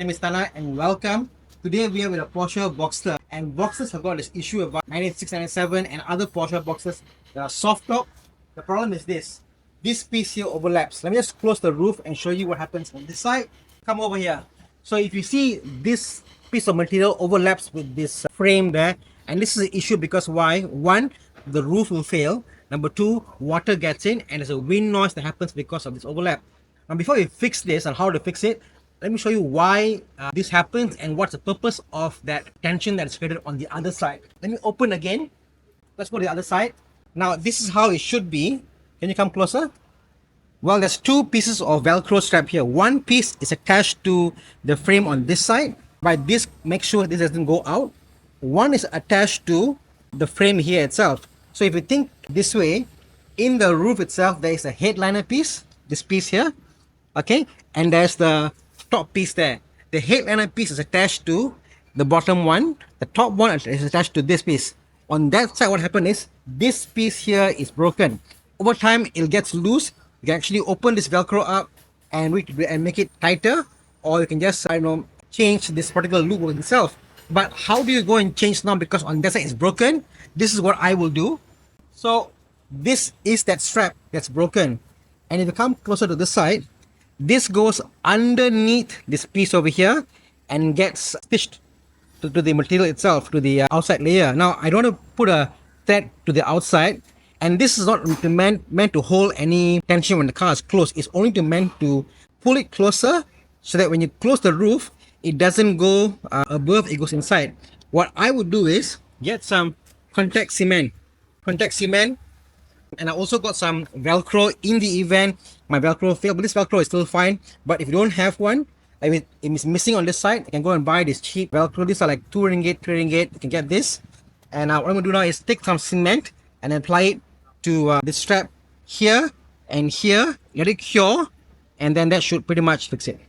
My name is Thana and welcome. Today we are with a Porsche Boxster, and Boxsters have got this issue about 96, 97 and other Porsche Boxsters that are soft top. The problem is this piece here overlaps. Let me just close the roof and show you what happens on this side. Come over here. So if you see this piece of material overlaps with this frame there, and this is an issue because why? One, the roof will fail. Number two, water gets in and there's a wind noise that happens because of this overlap. Now before we fix this and how to fix it, let me show you why this happens and what's the purpose of that tension that is created on the other side. Let me open again. Let's go to the other side. Now this is how it should be. Can you come closer? Well, there's two pieces of Velcro strap here. One piece is attached to the frame on this side. By this, make sure this doesn't go out. One is attached to the frame here itself. So if you think this way, in the roof itself, there is a headliner piece, this piece here, okay? And there's the top piece there. The headliner piece is attached to the bottom one. The top one is attached to this piece. On that side, what happened is this piece here is broken. Over time, it gets loose. You can actually open this Velcro up and make it tighter, or you can just change this particular loop itself. But how do you go and change now? Because on that side it's broken. This is what I will do. So this is that strap that's broken, and if you come closer to this side, this goes underneath this piece over here and gets stitched to the material itself, to the outside layer. Now I don't want to put a thread to the outside, and this is not meant to hold any tension when the car is closed. It's only meant to pull it closer so that when you close the roof, it doesn't go above, it goes inside. What I would do is get some contact cement, and I also got some Velcro in the event my Velcro failed. But this Velcro is still fine. But if you don't have one, I mean, if it's missing on this side, you can go and buy this cheap Velcro. These are like 2 ringgit, 3 ringgit. You can get this. And what I'm going to do now is take some cement and apply it to this strap here and here. Let it cure, and then that should pretty much fix it.